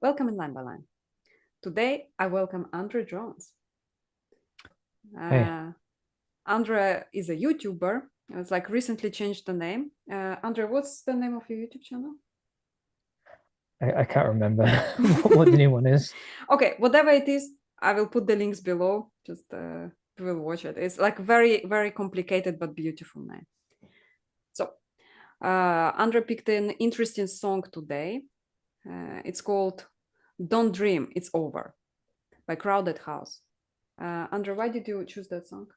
Welcome in Line by Line. Today, I welcome Andre Jones. Hey, Andre is a YouTuber. It's like recently changed the name. Andre, what's the name of your YouTube channel? I can't remember what the new one is. Okay, whatever it is, I will put the links below. Just we will watch it. It's like very, very complicated but beautiful name. So, Andre picked an interesting song today. It's called "Don't Dream, It's Over" by Crowded House. Andre, why did you choose that song?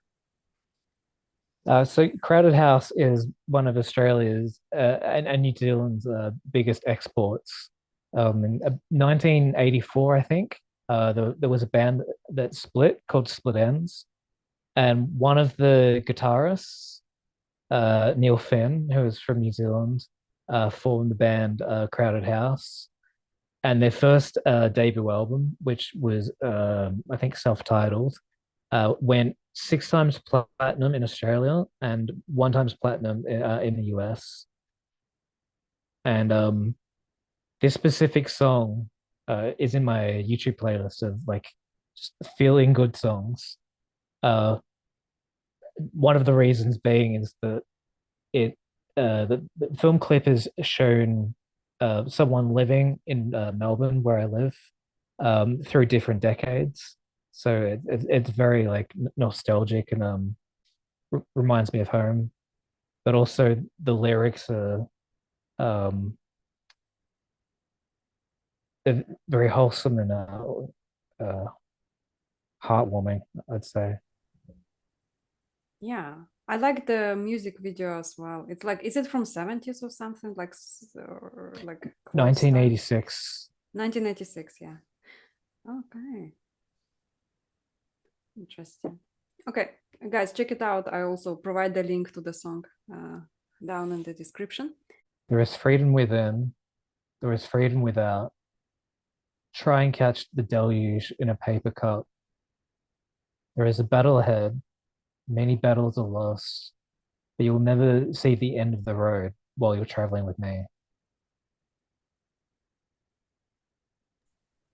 So Crowded House is one of Australia's and New Zealand's biggest exports. In 1984, I think, there was a band that split called Split Ends, and one of the guitarists, Neil Finn, who is from New Zealand, formed the band Crowded House. And their first debut album, which was I think self-titled, went 6 times platinum in Australia and 1 times platinum in the US. And this specific song is in my YouTube playlist of like just feeling good songs. Uh, One of the reasons being is that it the film clip is shown someone living in Melbourne, where I live, through different decades. So it's very like nostalgic and reminds me of home. But also the lyrics are um, they're very wholesome and uh, heartwarming, I'd say. Yeah, I like the music video as well. It's like, is it from 70s or something like or like close time? 1986. 1986, yeah. Okay, interesting. Okay, guys, check it out. I also provide the link to the song down in the description. There is freedom within, there is freedom without. Try and catch the deluge in a paper cup. There is a battle ahead. Many battles are lost, but you'll never see the end of the road while you're traveling with me.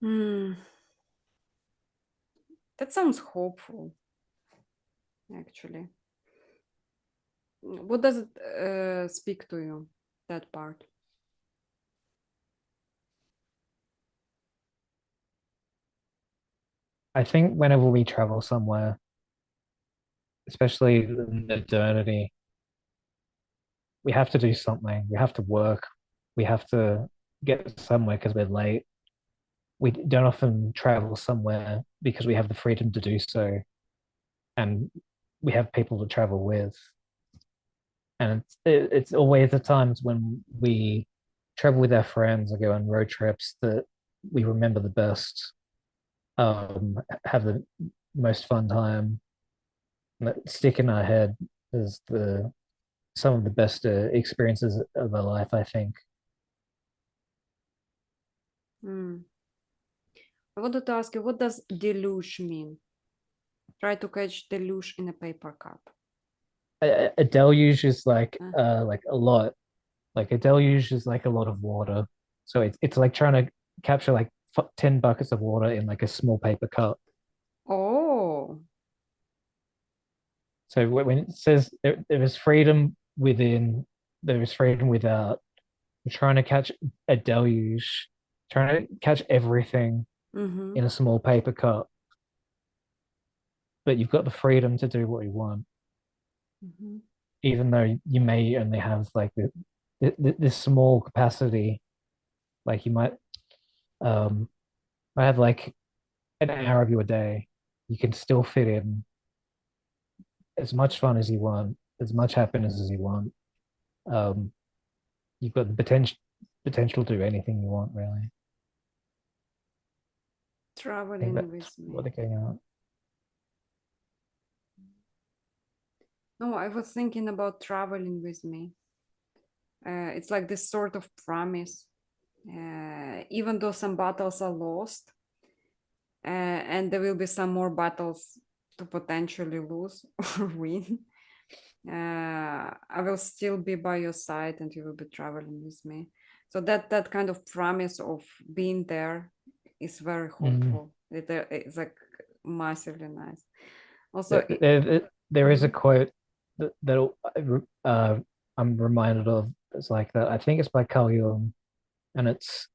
Hmm, that sounds hopeful, actually. What does it speak to you, that part? I think whenever we travel somewhere, especially in modernity, we have to do something. We have to work. We have to get somewhere because we're late. We don't often travel somewhere because we have the freedom to do so, and we have people to travel with. And it's always the times when we travel with our friends or go on road trips that we remember the best, have the most fun time, that stick in our head as the some of the best experiences of our life, I think. Hmm. I wanted to ask you, what does deluge mean? Try to catch deluge in a paper cup. A deluge is Uh, like a lot. Like a deluge is like a lot of water. So it's like trying to capture like 10 buckets of water in like a small paper cup. oh, So when it says there is freedom within, there is freedom without, you're trying to catch a deluge, trying to catch everything mm-hmm. in a small paper cup, but you've got the freedom to do what you want, Mm-hmm. even though you may only have like this small capacity. Like you might have like an hour of your day. You can still fit in as much fun as you want, as much happiness as you want. Um, you've got the potential to do anything you want, really. I think Traveling with that's what me. they're getting at. No, I was thinking about traveling with me. It's like this sort of promise. Even though some battles are lost, and there will be some more battles to potentially lose or win, I will still be by your side and you will be traveling with me. So that kind of promise of being there is very hopeful. It's like massively nice. Also, There is a quote that I'm reminded of. It's like that. I think it's by Carl Jung, and it's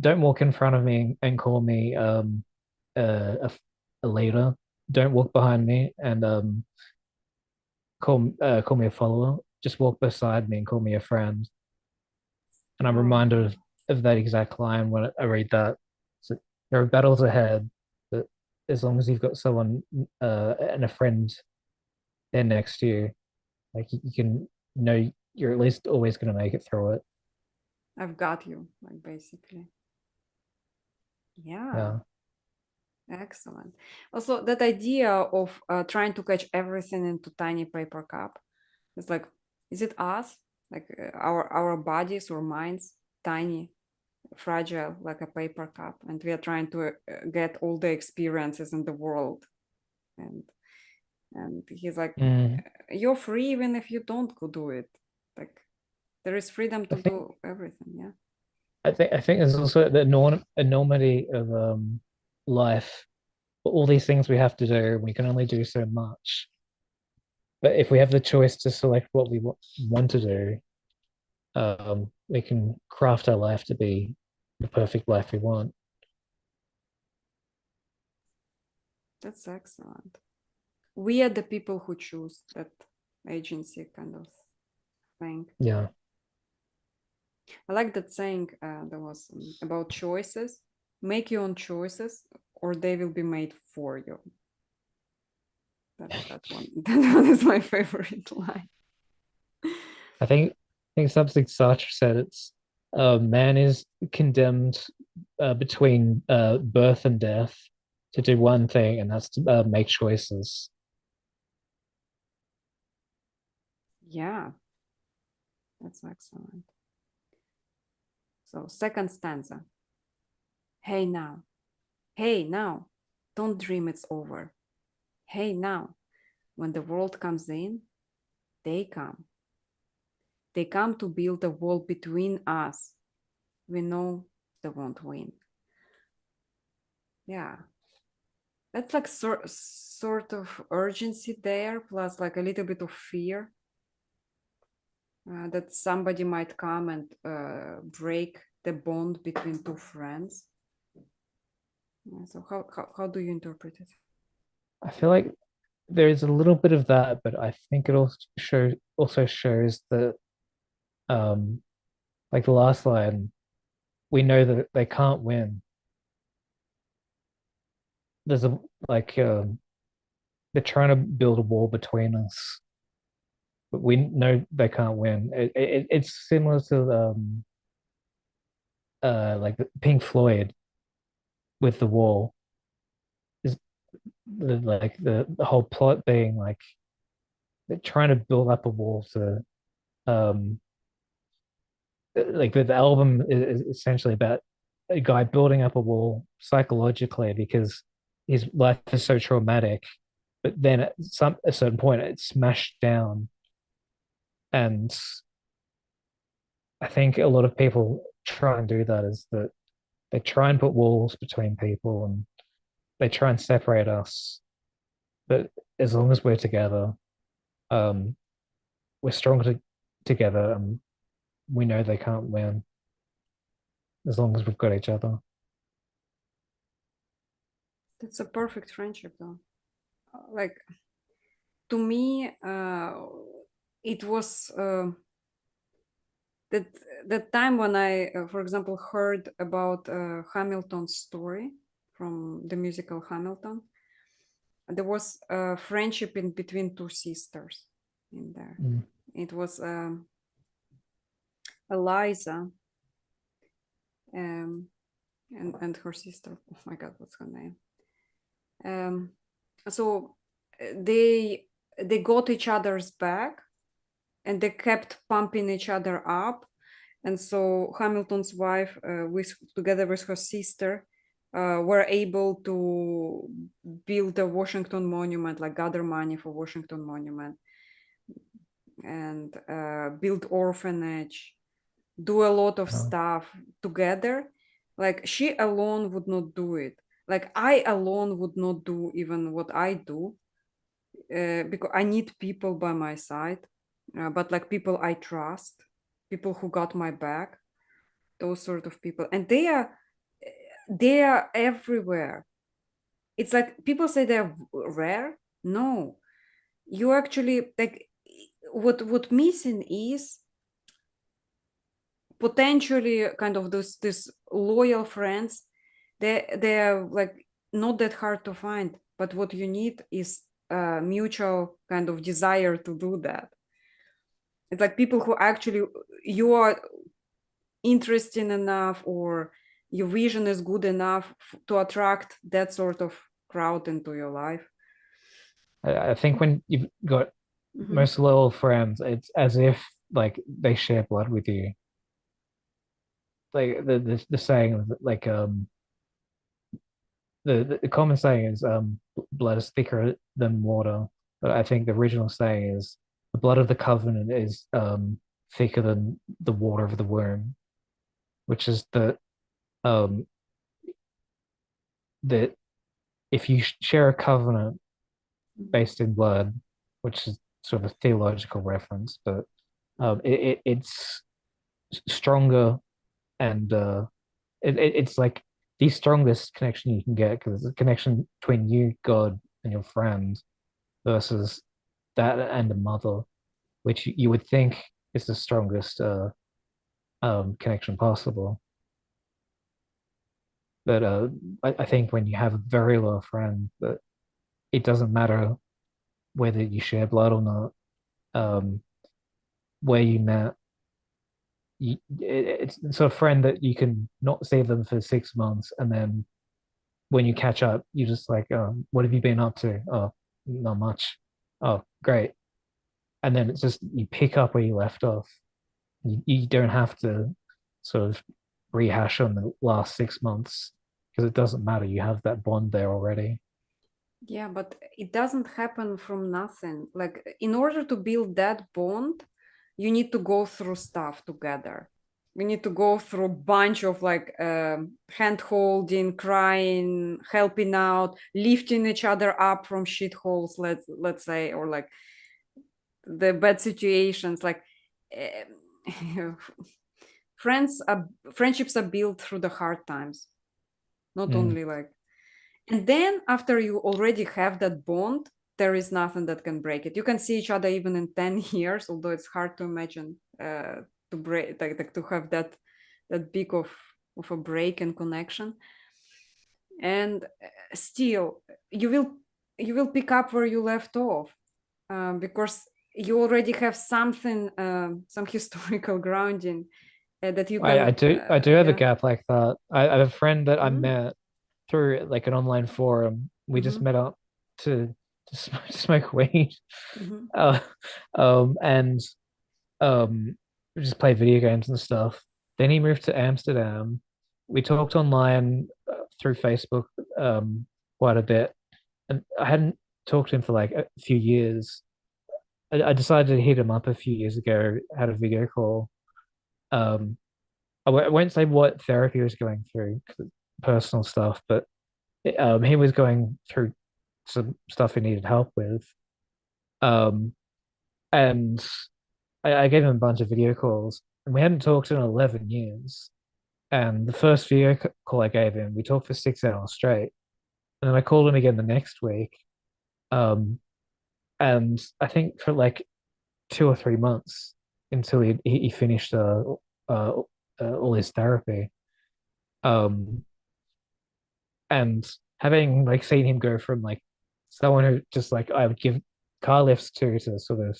don't walk in front of me and call me a, a leader. Don't walk behind me and call me a follower. Just walk beside me and call me a friend. And I'm oh, reminded of that exact line when I read that. So there are battles ahead, but as long as you've got someone and a friend there next to you, like you can know you're at least always going to make it through it. I've got you, like basically. Yeah, Yeah. excellent. Also, that idea of trying to catch everything into tiny paper cup. It's like, is it us? Like our bodies or minds, tiny, fragile, like a paper cup, and we are trying to get all the experiences in the world. And he's like, Mm. you're free even if you don't go do it. Like there is freedom I to think do everything. Yeah. I think there's also the enormity of life. All these things we have to do, we can only do so much. But if we have the choice to select what we want to do, we can craft our life to be the perfect life we want. That's excellent. We are the people who choose that agency kind of thing. Yeah. I like that saying there was about choices. Make your own choices, or they will be made for you. That one. That one is my favorite line. I think something Sartre said it's man is condemned between birth and death to do one thing, and that's to make choices. Yeah, that's excellent. So, second stanza. Hey now, hey now, don't dream it's over. Hey now, when the world comes in, they come. They come to build a wall between us. We know they won't win. Yeah, that's like sort of urgency there, plus like a little bit of fear that somebody might come and break the bond between two friends. So how do you interpret it? I feel like there is a little bit of that, but I think it also shows that like the last line, we know that they can't win. There's a like they're trying to build a wall between us, but we know they can't win. It's similar to like Pink Floyd with the wall. Is like the whole plot being like they're trying to build up a wall to um like the album is essentially about a guy building up a wall psychologically because his life is so traumatic, but then at a certain point it's smashed down. And I think a lot of people try and do that is that they try and put walls between people and they try and separate us. But as long as we're together, um, we're stronger together and we know they can't win as long as we've got each other. That's a perfect friendship, though. Like to me, it was that that time when I, for example, heard about Hamilton's story from the musical Hamilton. There was a friendship in between two sisters in there. Mm. It was Eliza and her sister. Oh my God, what's her name? So they got each other's back and they kept pumping each other up. And so Hamilton's wife, together with her sister, were able to build a Washington Monument, like gather money for Washington Monument, and build orphanage, do a lot of Uh, stuff together. Like she alone would not do it. Like I alone would not do even what I do, because I need people by my side, but like people I trust, people who got my back, those sort of people, and they are everywhere. It's like people say they're rare. No, you actually like what missing is potentially kind of this loyal friends. They're like not that hard to find, but what you need is a mutual kind of desire to do that. It's like people who actually you are interesting enough, or your vision is good enough to attract that sort of crowd into your life. I think when you've got Mm-hmm. most loyal friends, it's as if like they share blood with you. Like the saying like the common saying is blood is thicker than water. But I think the original saying is the blood of the covenant is thicker than the water of the womb, which is um that if you share a covenant based in blood, which is sort of a theological reference, but it's stronger and it's like the strongest connection you can get because it's a connection between you, God, and your friend versus that and a mother, which you would think is the strongest connection possible. But I think when you have a very low friend, that it doesn't matter whether you share blood or not, where you met. It's a friend that you can not see them for 6 months, and then when you catch up, you're just like, oh, what have you been up to? Oh, not much. Oh, great. And then it's just you pick up where you left off. You don't have to sort of rehash on the last 6 months because it doesn't matter. You have that bond there already. Yeah, but it doesn't happen from nothing. Like, in order to build that bond, you need to go through stuff together. We need to go through a bunch of like hand holding, crying, helping out, lifting each other up from shitholes, let's say, or like the bad situations. Like, friendships are built through the hard times, not Mm. only like, and then after you already have that bond, there is nothing that can break it. You can see each other even in 10 years, although it's hard to imagine to break, like to have that big of a break and connection. And still, you will you will pick up where you left off, because you already have something, some historical grounding, that you can, I do have a yeah. gap like that. I have a friend that I Mm-hmm. met through like an online forum. We just Mm-hmm. met up to smoke weed. Mm-hmm. Uh, and we just play video games and stuff. Then he moved to Amsterdam. We talked online through Facebook quite a bit, and I hadn't talked to him for like a few years. I decided to hit him up a few years ago, had a video call. Um, I won't say what therapy he was going through, 'cause it's personal stuff, but he was going through some stuff he needed help with. Um, and I gave him a bunch of video calls, and we hadn't talked in 11 years. And the first video call I gave him, we talked for 6 hours straight. And then I called him again the next week. Um, and I think for like 2 or 3 months until he finished uh, all his therapy. Um, and having like seen him go from like someone who just like I would give car lifts to sort of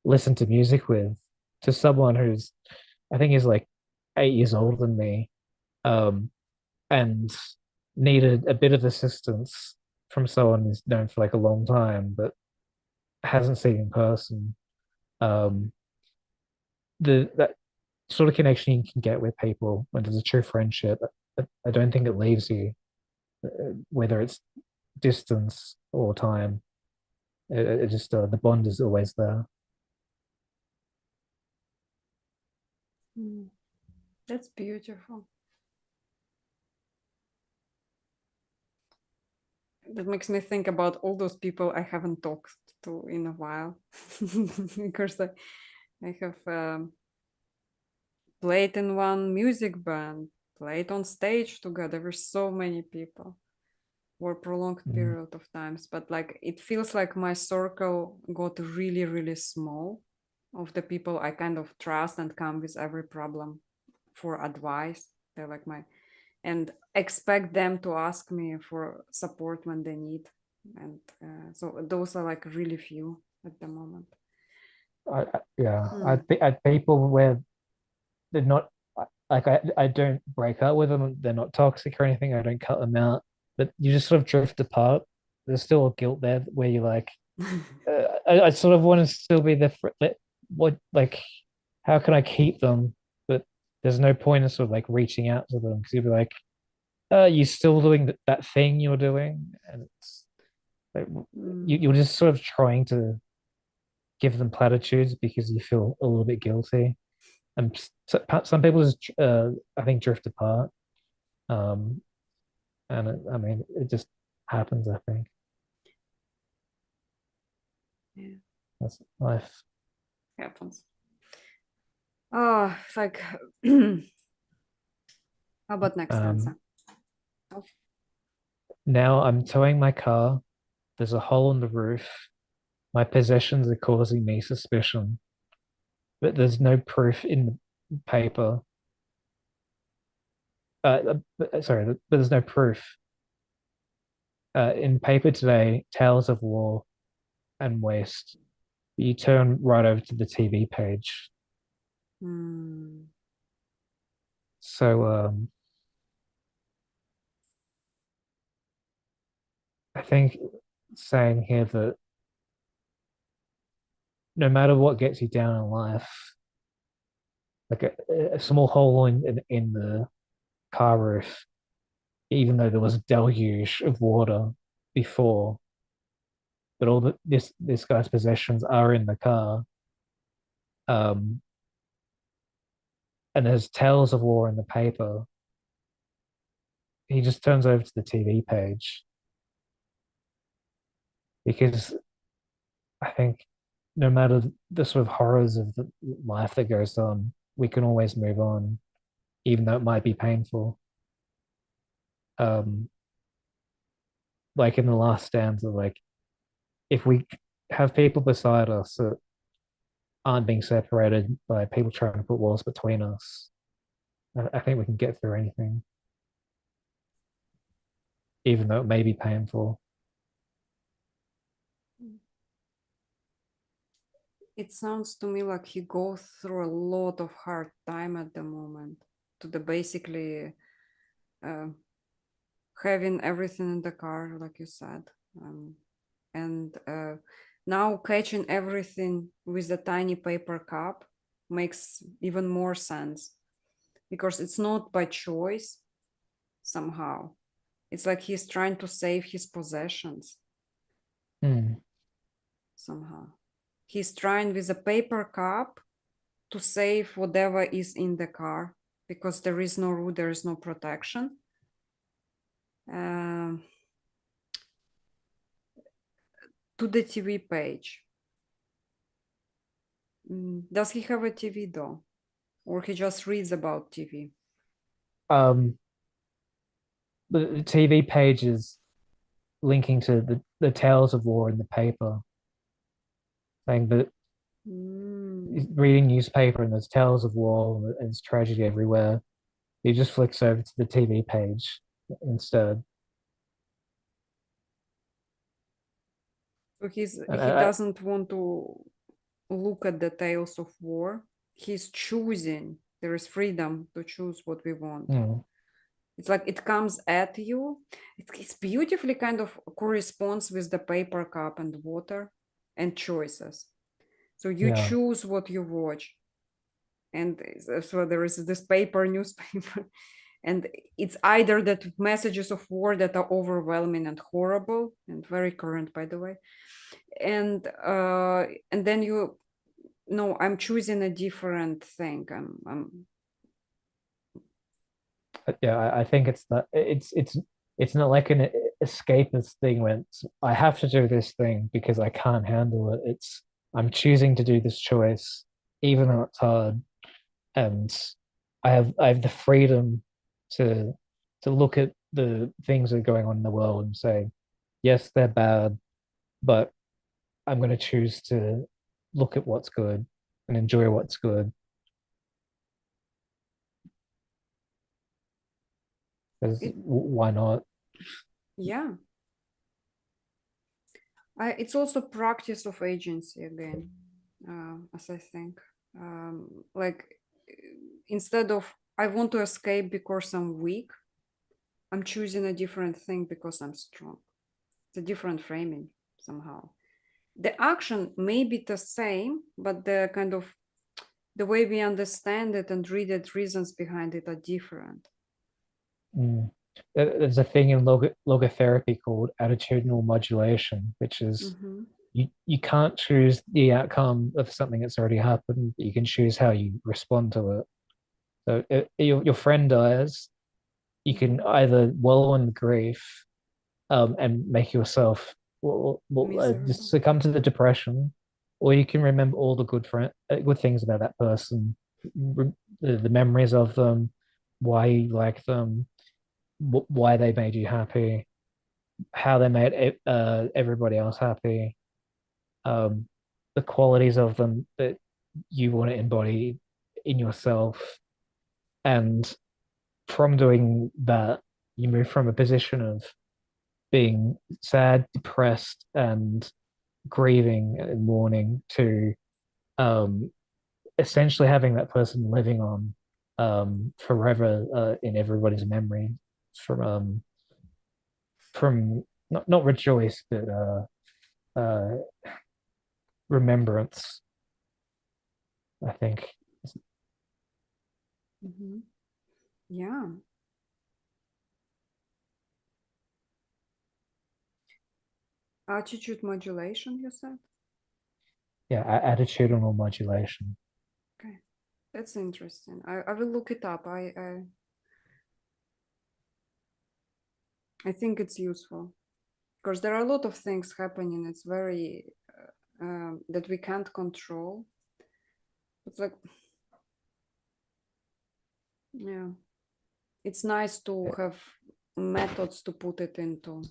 listen to music with to someone who's I think is like 8 years older than me, um, and needed a bit of assistance from someone who's known for like a long time but hasn't seen in person. Um, the that sort of connection you can get with people when there's a true friendship, I don't think it leaves you, whether it's distance or time. It just the bond is always there. Mm. That's beautiful. That makes me think about all those people I haven't talked to in a while. Because I have played in one music band, played on stage together with so many people for a prolonged period of times. But like it feels like my circle got really, really small of the people I kind of trust and come with every problem for advice. They're like my and expect them to ask me for support when they need. And so those are like really few at the moment. Yeah, Hmm. I people where they're not like I don't break up with them. They're not toxic or anything. I don't cut them out, but you just sort of drift apart. There's still a guilt there where you're like, I sort of want to still be the what like how can I keep them? But there's no point in sort of like reaching out to them because you'll be like, you're still doing that thing you're doing, and it's like Mm. you're just sort of trying to give them platitudes because you feel a little bit guilty. And some people just, I think, drift apart. Um, and I mean, it just happens, I think. Yeah, That's life. happens. Oh, it's like, how about next Um, answer? Oh, Now I'm towing my car. There's a hole in the roof. My possessions are causing me suspicion, but there's no proof in the paper. Sorry, but there's no proof. In paper today, tales of war and waste. You turn right over to the TV page. hmm. So I think saying here that no matter what gets you down in life, like a small hole in the car roof, even though there was a deluge of water before, but all this guy's possessions are in the car. Um, and there's tales of war in the paper. He just turns over to the TV page because I think no matter the sort of horrors of the life that goes on, we can always move on, even though it might be painful. Um, like in the last stanza, like if we have people beside us that aren't being separated by people trying to put walls between us, I think we can get through anything, even though it may be painful. It sounds to me like he goes through a lot of hard time at the moment to the basically uh, having everything in the car, like you said. And now catching everything with a tiny paper cup makes even more sense because it's not by choice somehow. It's like he's trying to save his possessions Hmm. somehow. He's trying with a paper cup to save whatever is in the car because there is no root, there is no protection. Um, to the TV page. Does he have a TV though? Or he just reads about TV? Um, the TV page is linking to the tales of war in the paper, saying that Mm. reading newspaper and there's tales of war and there's tragedy everywhere. He just flicks over to the TV page instead. So And he doesn't want to look at the tales of war. He's choosing. There is freedom to choose what we want. mm, It's like it comes at you. It's beautifully kind of corresponds with the paper cup and water and choices. So you yeah, choose what you watch. And so there is this paper newspaper and it's either that messages of war that are overwhelming and horrible and very current, by the way, and then you no, I'm choosing a different thing. but yeah. I think it's not like an escapist thing where I have to do this thing because I can't handle it. It's I'm choosing to do this choice, even though it's hard, and I have the freedom to to look at the things that are going on in the world and say, yes, they're bad, but I'm going to choose to look at what's good and enjoy what's good. Because It, why not? yeah. It's also practice of agency again, as I think. Like instead of I want to escape because I'm weak, I'm choosing a different thing because I'm strong. It's a different framing somehow. The action may be the same, but the kind of the way we understand it and read it, reasons behind it are different. Mm. There's a thing in logotherapy called attitudinal modulation, which is Mm-hmm. you can't choose the outcome of something that's already happened, but you can choose how you respond to it. So if your friend dies, you can Mm-hmm. either wallow in grief, and make yourself just Miserable. succumb to the depression, or you can remember all the good things about that person, the memories of them, why you like them, why they made you happy, how they made everybody else happy, um, the qualities of them that you want to embody in yourself. And from doing that, you move from a position of being sad, depressed, and grieving and mourning to um, essentially having that person living on forever in everybody's memory from not rejoice but uh, remembrance. I think. Mm-hmm. Yeah. Attitude modulation, you said? Yeah, attitudinal modulation. Okay. That's interesting. I will look it up. I think it's useful because there are a lot of things happening. It's very that we can't control. It's like, yeah, it's nice to have methods to put it into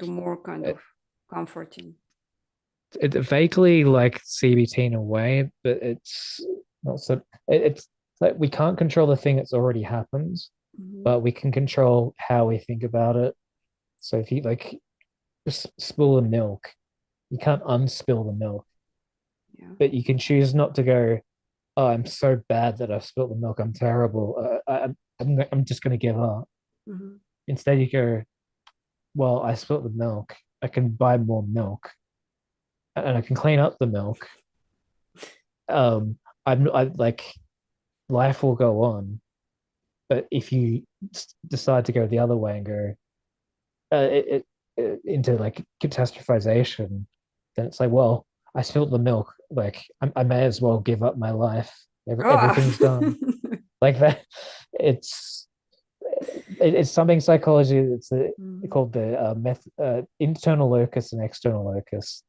more kind of It, comforting. it vaguely like CBT in a way, but it's not so. It's like we can't control the thing that's already happened, Mm-hmm. but we can control how we think about it. So if you like just spill the milk, you can't unspill the milk, Yeah. but you can choose not to go, "Oh, I'm so bad that I've spilled the milk. I'm terrible. I'm just going to give up." Mm-hmm. Instead, you go, "Well, I spilled the milk. I can buy more milk, and I can clean up the milk. I like life will go on." But if you decide to go the other way and go into like catastrophization, then it's like, well, I spilled the milk. Like I may as well give up my life. Ah. Everything's done. Like that. It's it's something psychology. It's Mm-hmm. called the internal locus and external locus.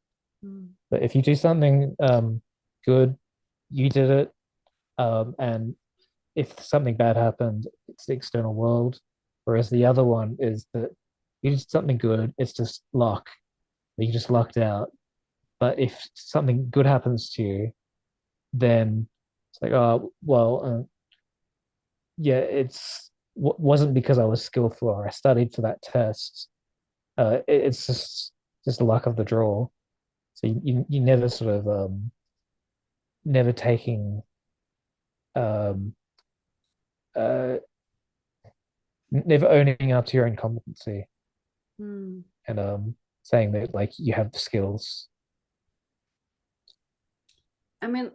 Mm-hmm. But if you do something good, you did it, and if something bad happened, it's the external world. Whereas the other one is that you did something good, it's just luck. You just lucked out. But if something good happens to you, then it's like, oh, well, yeah, it's wasn't because I was skillful or I studied for that test. It's just the luck of the draw. So you never sort of never taking um uh never owning up to your incompetency Mm. and saying that like you have the skills. I mean,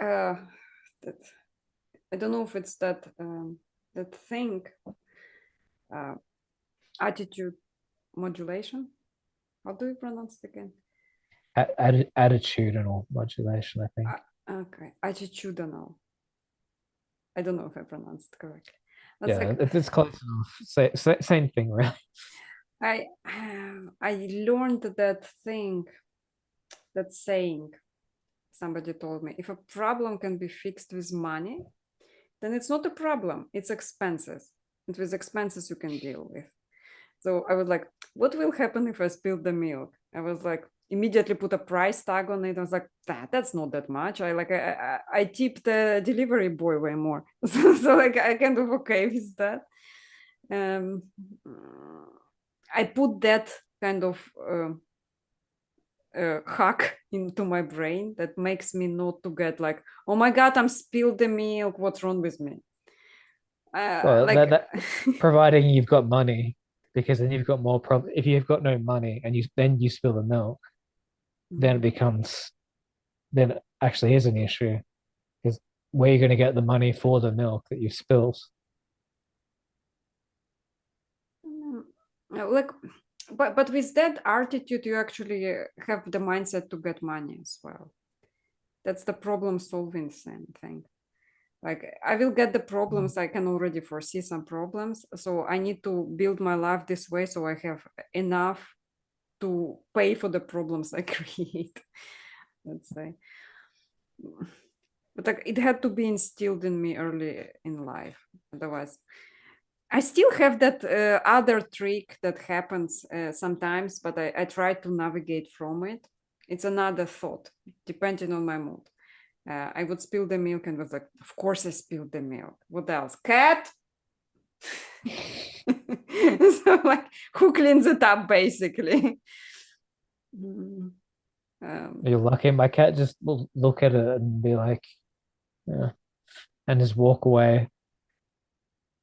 uh, that, I don't know if it's that thing, uh, attitude modulation. How do you pronounce it again? Attitudinal modulation, I think. Okay, attitudinal. I don't know if I pronounced it correctly. That's Yeah, like it's close enough. Same thing, really. I I learned that thing, that saying. Somebody told me, if a problem can be fixed with money, then it's not a problem, it's expenses. And with expenses you can deal with. So I was like, what will happen if I spill the milk? I was like, immediately put a price tag on it. I was like, that's not that much. I tip the delivery boy way more. So like I kind of okay with that. Um, I put that kind of hack into my brain that makes me not to get like, oh my god, I'm spilled the milk. What's wrong with me? Well, Like that providing you've got money, because then you've got more problem. If you've got no money and you spill the milk, then it becomes then it actually is an issue because where are you going to get the money for the milk that you spilled? Mm, like but with that attitude you actually have the mindset to get money as well. That's the problem solving thing. Like I will get the problems, I can already foresee some problems, so I need to build my life this way so I have enough to pay for the problems I create, let's say. But like it had to be instilled in me early in life, otherwise I still have that other trick that happens sometimes, but I try to navigate from it. It's another thought, depending on my mood. I would spill the milk and was like, of course I spilled the milk. What else? Cat? So like, who cleans it up, basically? Mm, Um, You're lucky. My cat just will look at it and be like, yeah, and just walk away.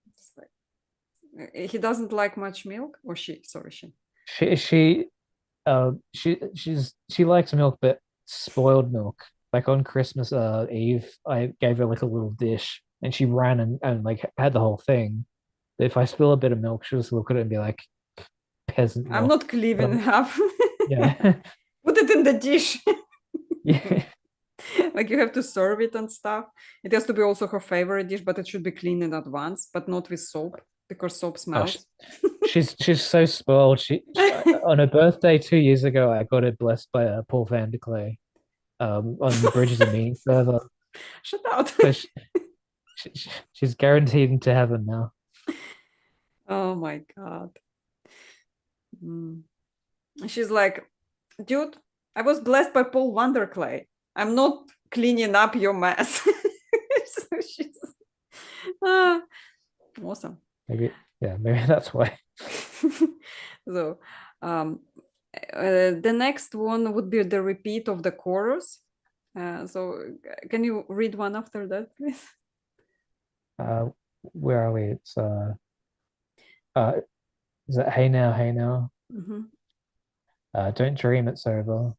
it's like, he doesn't like much milk, or she? Sorry, she. She likes milk, but spoiled milk. Like on Christmas Eve, I gave her like a little dish, and she ran and like had the whole thing. But if I spill a bit of milk, she'll just look at it and be like, peasant I'm milk. not clean But enough. yeah, Put it in the dish. yeah. Like you have to serve it and stuff. It has to be also her favorite dish, but it should be cleaned in advance, but not with soap because soap Oh, smells. she's so spoiled. On her birthday 2 years ago, I got her blessed by Paul Van de Clay on the Bridges of Meaning server. Shut out. So she's guaranteed to heaven now. Oh my god. Mm. She's like, dude, I was blessed by Paul Vanderclay. I'm not cleaning up your mess. So she's ah, awesome. Maybe yeah, maybe that's why. So um, the next one would be the repeat of the chorus. So can you read one after that, please? Uh, where are we? It's uh, is it Hey Now, Hey Now? Mhm. Don't dream it's over.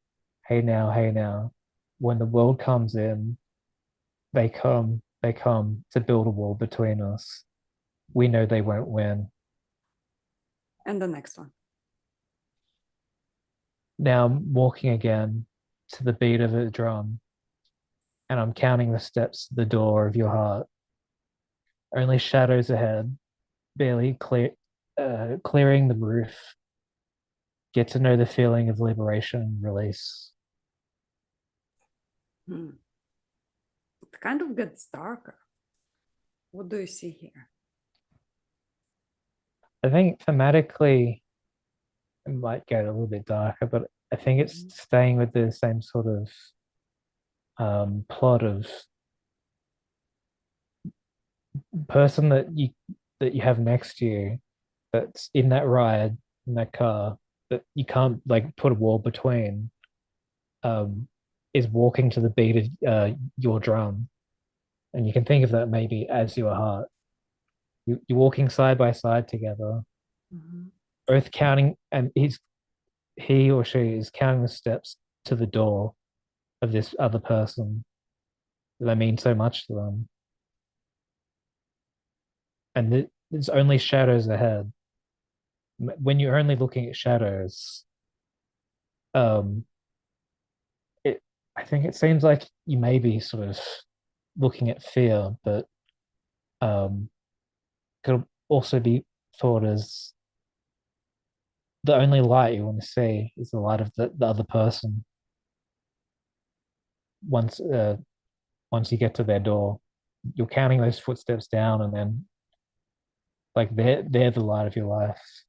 Hey now, hey now. When the world comes in, they come to build a wall between us. We know they won't win. And the next one. Now I'm walking again to the beat of a drum, and I'm counting the steps to the door of your heart. Only shadows ahead, barely clearing the roof. Get to know the feeling of liberation and release. Hmm. It kind of gets darker. What do you see here? I think thematically it might get a little bit darker, but I think it's Mhm. staying with the same sort of plot of person that you have next to you that's in that ride in that car that you can't like put a wall between um is walking to the beat of your drum, and you can think of that maybe as your heart. You're walking side by side together, Mhm. both counting, and he or she is counting the steps to the door of this other person that mean so much to them, and there's only shadows ahead. When you're only looking at shadows, um, it I think it seems like you may be sort of looking at fear, but um, could also be thought as the only light you want to see is the light of the other person once once you get to their door. You're counting those footsteps down, and then like they're the light of your life.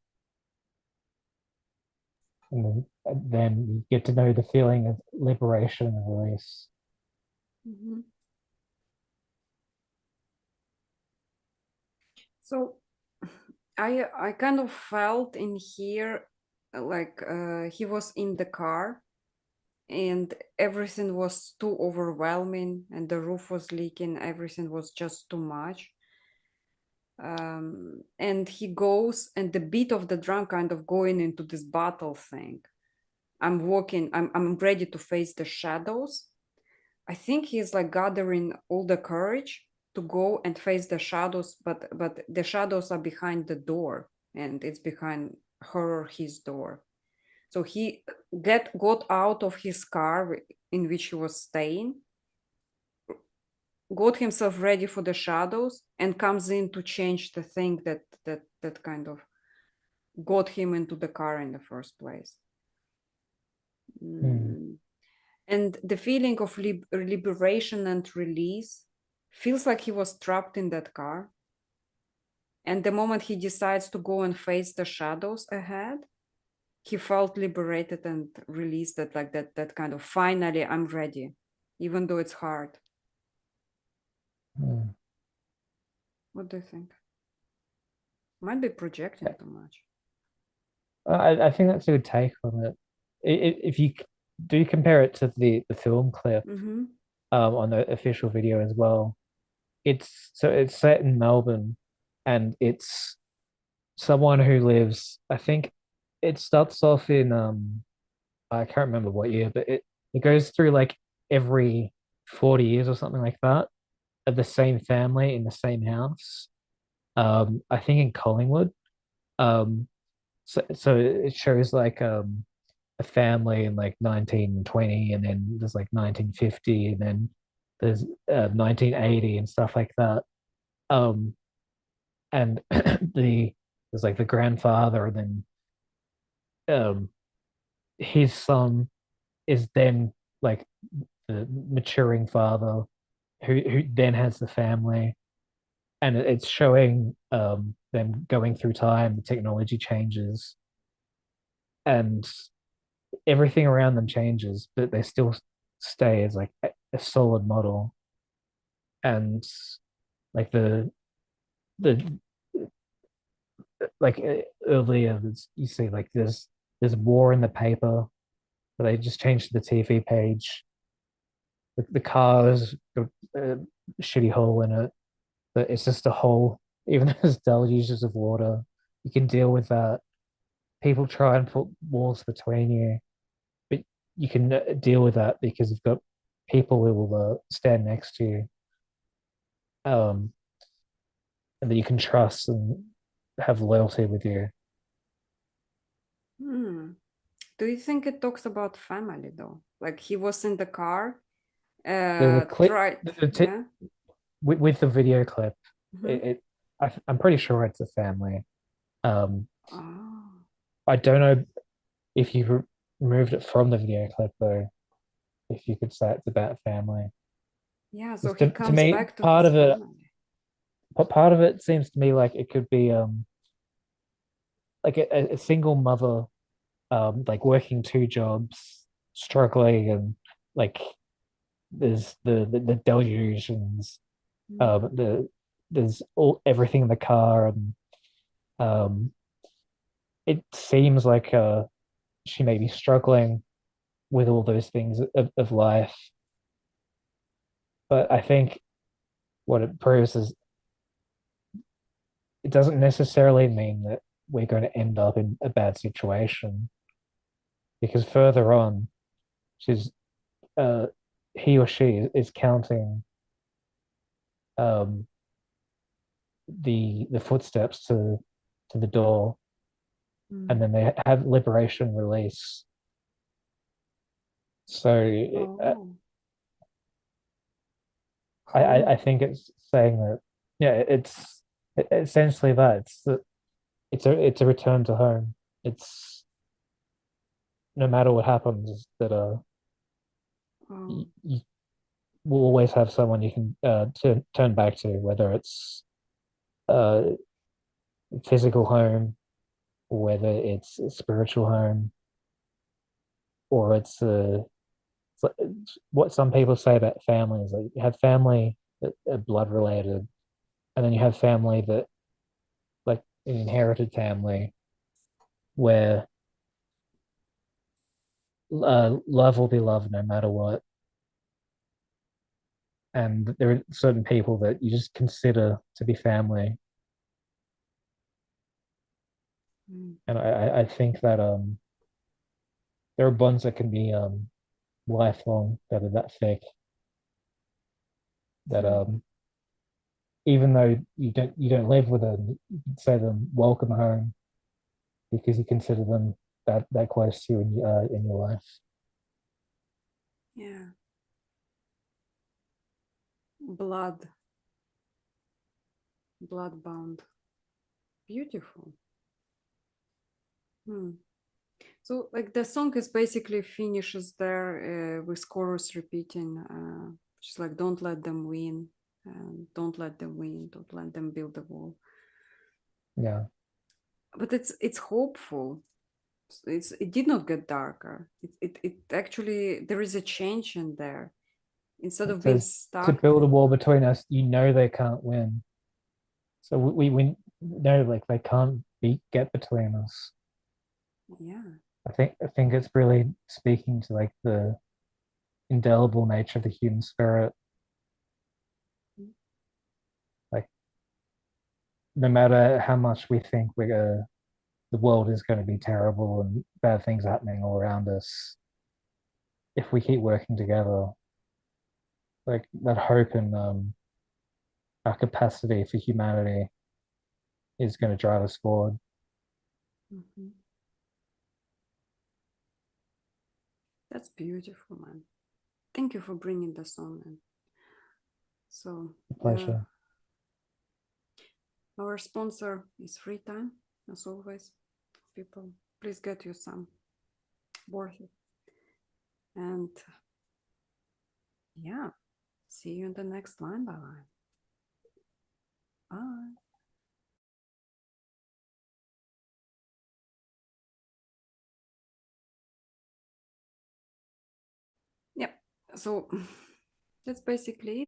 And then you get to know the feeling of liberation and release. Mhm. So I kind of felt in here like he was in the car and everything was too overwhelming and the roof was leaking, everything was just too much. And he goes and the beat of the drum kind of going into this battle thing. I'm ready to face the shadows. I think he's like gathering all the courage to go and face the shadows, but the shadows are behind the door and it's behind her or his door. So he got out of his car in which he was staying, got himself ready for the shadows, and comes in to change the thing that kind of got him into the car in the first place. Hmm. Mm. And the feeling of liberation and release feels like he was trapped in that car. And the moment he decides to go and face the shadows ahead, he felt liberated and released, that like that kind of finally I'm ready, even though it's hard. Hmm. What do you think? Might be projecting too much. I think that's a good take on it. If you do compare it to the film clip Mm-hmm. on the official video as well, it's set in Melbourne, and it's someone who lives. I think it starts off in I can't remember what year, but it goes through like every 40 years or something like that of the same family in the same house. I think in Collingwood. Um, so it shows like a family in like 1920, and then there's like 1950, and then there's 1980 and stuff like that. Um, and there's like the grandfather, and then um his son is then like the maturing father who then has the family, and it's showing them going through time, the technology changes, and everything around them changes, but they still stay as like a solid model. And like the like earlier you see like there's war in the paper, but they just changed the TV page. The cars got a shitty hole in it, but it's just a hole. Even though there's deluges of water, you can deal with that. People try and put walls between you, but you can deal with that because you've got people who will stand next to you, um, and that you can trust and have loyalty with you. Hmm. Do you think it talks about family though? Like he was in the car, The clip, tried, the t yeah. with the video clip, Mm-hmm. I'm pretty sure it's a family. Um, Oh, I don't know if you removed it from the video clip though. If you could say it's about family, yeah. So because he to comes me, back to his family. part of it seems to me like it could be like a single mother like working two jobs, struggling, and like there's the delusions, Mm. there's all everything in the car, and um it seems like she may be struggling with all those things of life. But I think what it proves is it doesn't necessarily mean that we're going to end up in a bad situation, because further on she's uh he or she is counting um the footsteps to the door, and Mm. then they have liberation release. So Oh, I cool. think it's saying that, yeah, it's essentially that it's a return to home. It's no matter what happens that Oh, you will always have someone you can turn back to, whether it's uh physical home, or whether it's a spiritual home, or it's what some people say about family is like you have family that are blood related, and then you have family that like an inherited family where love will be love no matter what. And there are certain people that you just consider to be family. mm, And I think that there are bonds that can be lifelong that are that thick that mm. even though you don't live with them, you can say them welcome home because you consider them that close to you in your life. Yeah. Blood, blood bound. Beautiful. Hmm. So like the song is basically finishes there with chorus repeating, just like don't let them win, don't let them win, don't let them build the wall. Yeah, But it's hopeful. It did not get darker. It actually there is a change in there. Instead it of being says to stuck, build a wall between us. You know they can't win, so we know like they can't get between us. yeah. I think it's really speaking to like the indelible nature of the human spirit. Like no matter how much we think the world is going to be terrible and bad things happening all around us, if we keep working together, like that hope and our capacity for humanity is going to drive us forward. Mhm. That's beautiful, man. Thank you for bringing the song in. So, Pleasure. our sponsor is Free Time, as always. People, please get you some worth it. And yeah, see you in the next line by line. Bye. Yep. So that's basically it.